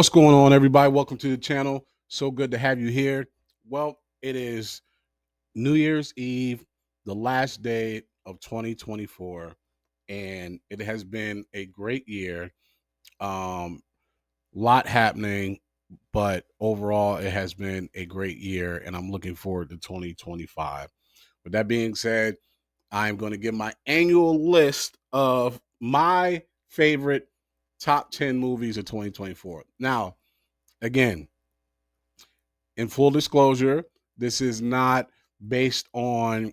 What's going on, everybody? Welcome to the channel. So good to have you here. Well, it is New Year's Eve, the last day of 2024, and it has been a great year. Lot happening, but overall, it has been a great year, and I'm looking forward to 2025. With that being said, I'm going to give my annual list of my favorite top 10 movies of 2024. Now, again, in full disclosure, this is not based on,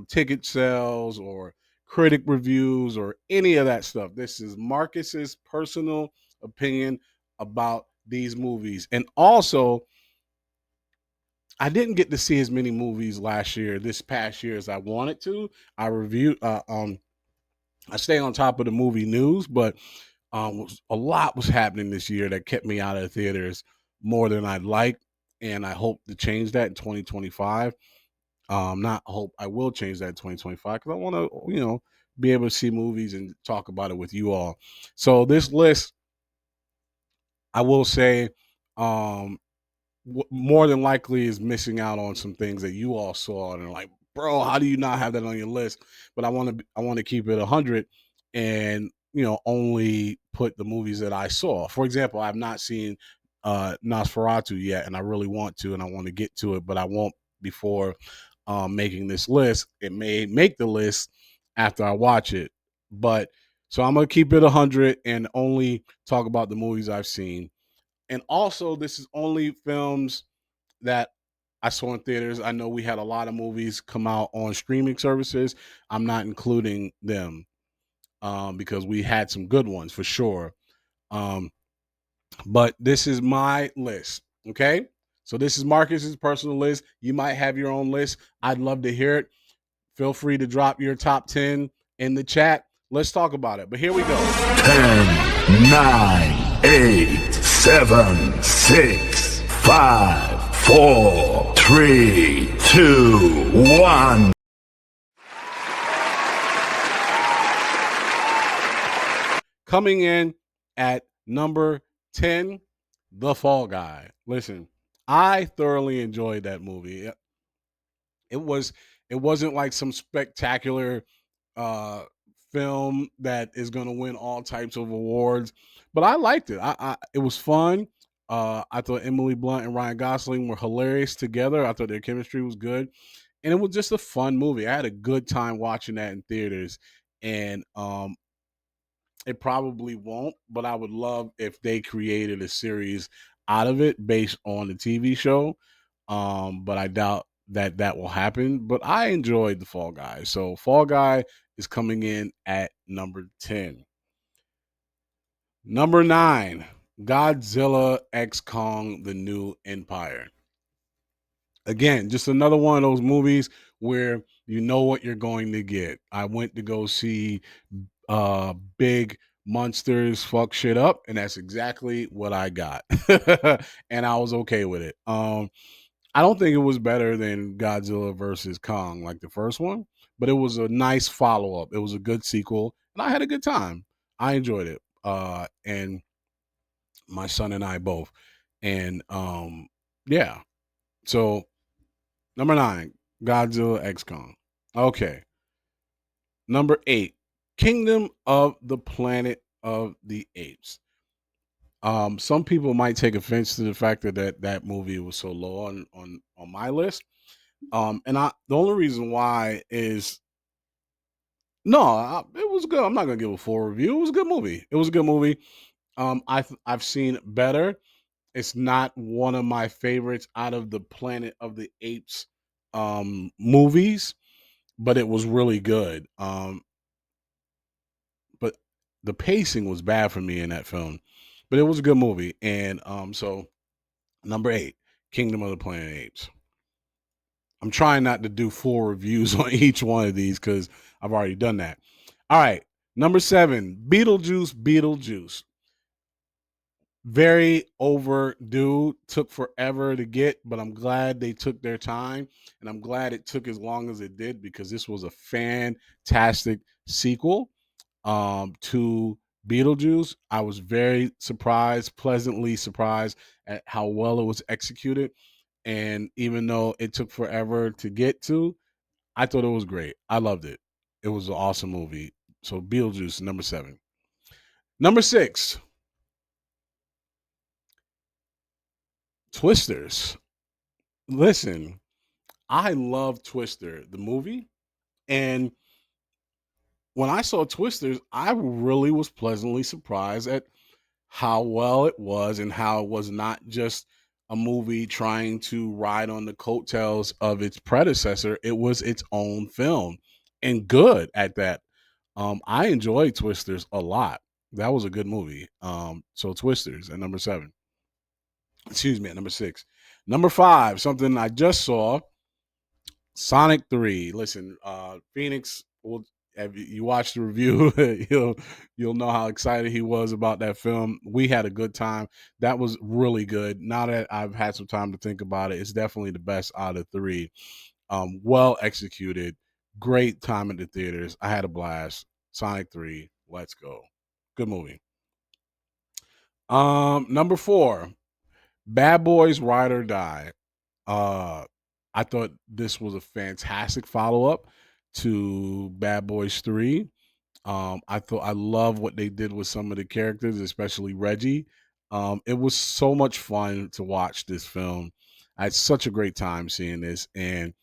ticket sales or critic reviews or any of that stuff. This is Marcus's personal opinion about these movies. And also, I didn't get to see as many movies this past year as I wanted to. I stay on top of the movie news, but a lot was happening this year that kept me out of the theaters more than I'd like, and I hope to change that in 2025. Not hope, I will change that in 2025 because I want to, be able to see movies and talk about it with you all. So this list, I will say, um, more than likely is missing out on some things that you all saw and are like, bro, how do you not have that on your list? But I want to keep it 100 and only put the movies that I saw. For example, I've not seen Nosferatu yet, and I really want to, and I want to get to it, but I won't before making this list. It may make the list after I watch it, but so I'm gonna keep it 100 and only talk about the movies I've seen. And also, this is only films that I saw in theaters. I know we had a lot of movies come out on streaming services. I'm not including them because we had some good ones for sure. Um, but this is my list. Okay. So this is Marcus's personal list. You might have your own list. I'd love to hear it. Feel free to drop your top 10 in the chat. Let's talk about it. But here we go. 10, 9, 8, 7, 6, 5, 4, 3, 2, 1. Coming in at number 10, The Fall Guy. Listen, I thoroughly enjoyed that movie. It wasn't like some spectacular uh film that is going to win all types of awards, but I liked it. It was fun. I thought Emily Blunt and Ryan Gosling were hilarious together. I thought their chemistry was good, and it was just a fun movie. I had a good time watching that in theaters, and it probably won't, but I would love if they created a series out of it based on the TV show. But I doubt that will happen. But I enjoyed the Fall Guy. So Fall Guy is coming in at number 10. Number 9, Godzilla X Kong: The New Empire. Again, just another one of those movies where you know what you're going to get. I went to go see big monsters fuck shit up, and that's exactly what I got. And I was okay with it. I don't think it was better than Godzilla versus Kong like the first one, but it was a nice follow-up. It was a good sequel, and I had a good time. I enjoyed it. And my son and I both. And yeah. So number 9, Godzilla X Kong. Okay. Number 8, Kingdom of the Planet of the Apes. Some people might take offense to the fact that movie was so low on my list. And the only reason why is it was good. I'm not gonna give a full review. It was a good movie. It was a good movie. I've seen better. It's not one of my favorites out of the Planet of the Apes movies, but it was really good. But the pacing was bad for me in that film. But it was a good movie. And so number 8, Kingdom of the Planet of the Apes. I'm trying not to do full reviews on each one of these because I've already done that. All right. Number 7, Beetlejuice, Beetlejuice. Very overdue, took forever to get, but I'm glad they took their time, and I'm glad it took as long as it did because this was a fantastic sequel to Beetlejuice, I was very surprised, pleasantly surprised at how well it was executed. And even though it took forever to get to, I thought it was great. I loved it. It was an awesome movie. So Beetlejuice, number 7. Number 6, Twisters. Listen, I love Twister, the movie. And when I saw Twisters, I really was pleasantly surprised at how well it was and how it was not just a movie trying to ride on the coattails of its predecessor. It was its own film and good at that. I enjoyed Twisters a lot. That was a good movie. So Twisters at number 7. Excuse me, at number 6. Number 5, something I just saw, Sonic 3. Listen, Phoenix will, if you watch the review, you'll know how excited he was about that film. We had a good time. That was really good. Now that I've had some time to think about it, it's definitely the best out of 3. Well executed. Great time at the theaters. I had a blast. Sonic 3. Let's go. Good movie. Number 4, Bad Boys Ride or Die. Uh, I thought this was a fantastic follow up to Bad Boys 3. I thought I love what they did with some of the characters, especially Reggie. It was so much fun to watch this film. I had such a great time seeing this, and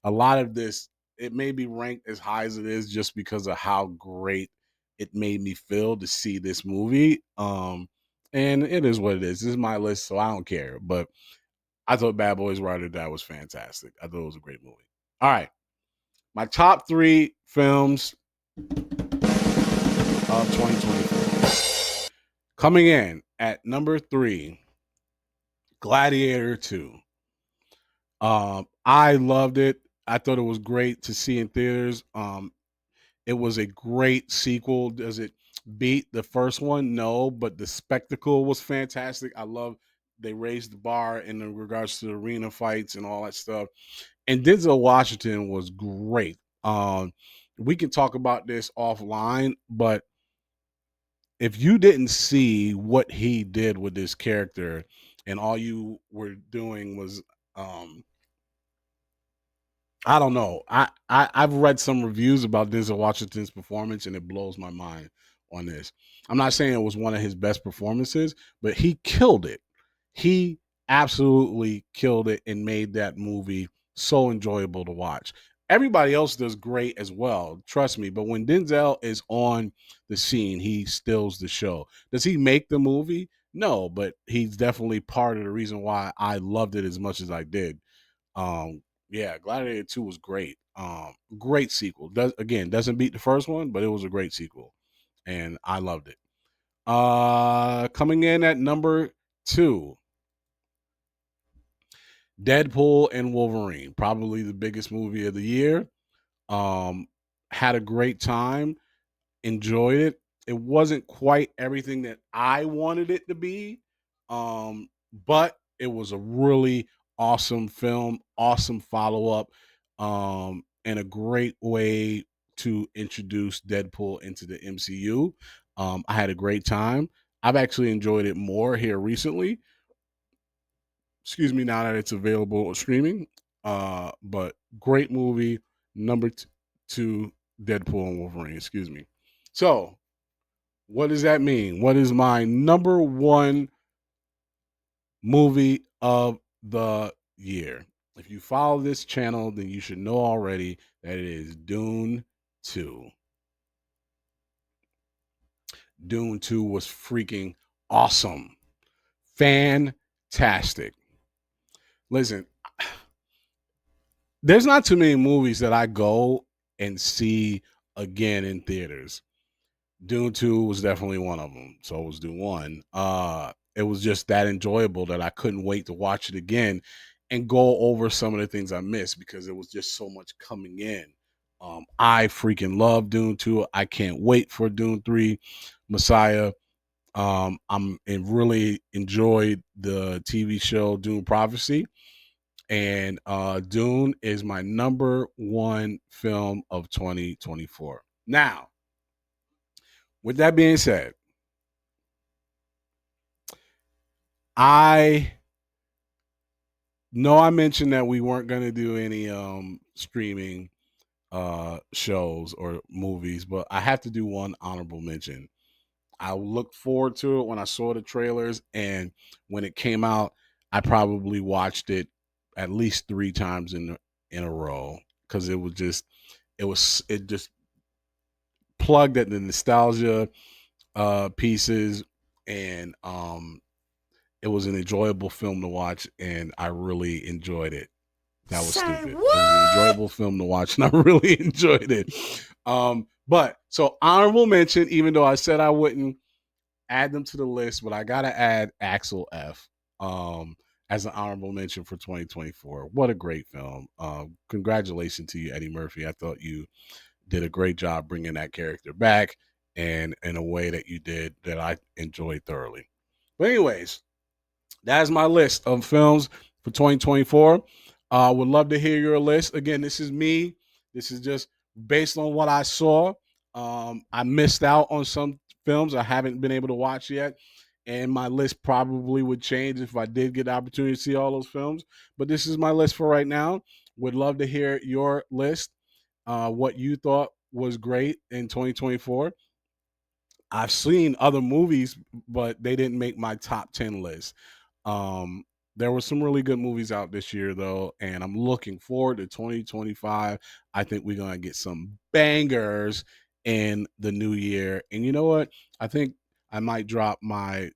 a lot of this it may be ranked as high as it is just because of how great it made me feel to see this movie. And it is what it is. This is my list, so I don't care. But I thought Bad Boys Ride or Die was fantastic. I thought it was a great movie. All right, my top 3 films of 2024. Coming in at number 3, Gladiator 2. I loved it. I thought it was great to see in theaters. It was a great sequel. Does it beat the first one? No, but the spectacle was fantastic. I love they raised the bar in regards to the arena fights and all that stuff. And Denzel Washington was great. We can talk about this offline, but if you didn't see what he did with this character and all you were doing was I don't know. I've read some reviews about Denzel Washington's performance and it blows my mind on this. I'm not saying it was one of his best performances, but he killed it. He absolutely killed it and made that movie so enjoyable to watch. Everybody else does great as well, trust me. But when Denzel is on the scene, he steals the show. Does he make the movie? No, but he's definitely part of the reason why I loved it as much as I did. Yeah, Gladiator 2 was great. Great sequel. Doesn't beat the first one, but it was a great sequel. And I loved it. Coming in at number 2, Deadpool and Wolverine, probably the biggest movie of the year. Had a great time, enjoyed it. It wasn't quite everything that I wanted it to be, but it was a really awesome film, awesome follow up, and a great way to introduce Deadpool into the MCU. I had a great time. I've actually enjoyed it more here recently. Excuse me, now that it's available streaming. But great movie. Number 2, Deadpool and Wolverine. Excuse me. So what does that mean? What is my number 1 movie of the year? If you follow this channel, then you should know already that it is Dune 2. Dune 2 was freaking awesome. Fantastic. Listen, there's not too many movies that I go and see again in theaters. Dune 2 was definitely one of them. So was Dune 1. It was just that enjoyable that I couldn't wait to watch it again and go over some of the things I missed because it was just so much coming in. I freaking love Dune 2. I can't wait for Dune 3, Messiah. I'm really enjoyed the TV show Dune Prophecy. And Dune is my number 1 film of 2024. Now, with that being said, I know I mentioned that we weren't going to do any streaming shows or movies, but I have to do one honorable mention. I looked forward to it when I saw the trailers, and when it came out, I probably watched it at least 3 times in a row because it just plugged at the nostalgia pieces, and it was an enjoyable film to watch, and I really enjoyed it. That was Say stupid. It was an what? enjoyable film to watch, and I really enjoyed it. But so honorable mention, even though I said I wouldn't add them to the list, but I gotta add Axel F. As an honorable mention for 2024. What a great film! Congratulations to you, Eddie Murphy. I thought you did a great job bringing that character back, and in a way that you did that I enjoyed thoroughly. But anyways, that's my list of films for 2024. Would love to hear your list. Again, this is me. This is just based on what I saw. I missed out on some films I haven't been able to watch yet. And my list probably would change if I did get the opportunity to see all those films. But this is my list for right now. Would love to hear your list, what you thought was great in 2024. I've seen other movies, but they didn't make my top 10 list. Um, there were some really good movies out this year, though, and I'm looking forward to 2025. I think we're going to get some bangers in the new year. And you know what? I think I might drop my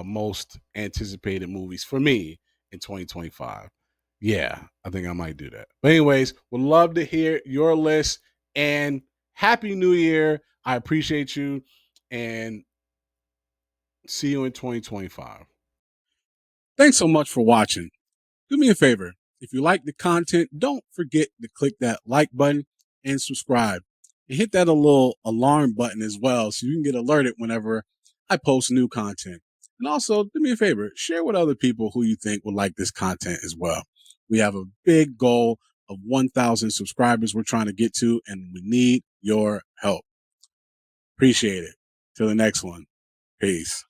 most anticipated movies for me in 2025. Yeah, I think I might do that. But, anyways, would love to hear your list, and Happy New Year. I appreciate you, and see you in 2025. Thanks so much for watching. Do me a favor. If you like the content, don't forget to click that like button and subscribe. And hit that little alarm button as well so you can get alerted whenever I post new content. And also, do me a favor, share with other people who you think would like this content as well. We have a big goal of 1,000 subscribers we're trying to get to, and we need your help. Appreciate it. Till the next one. Peace.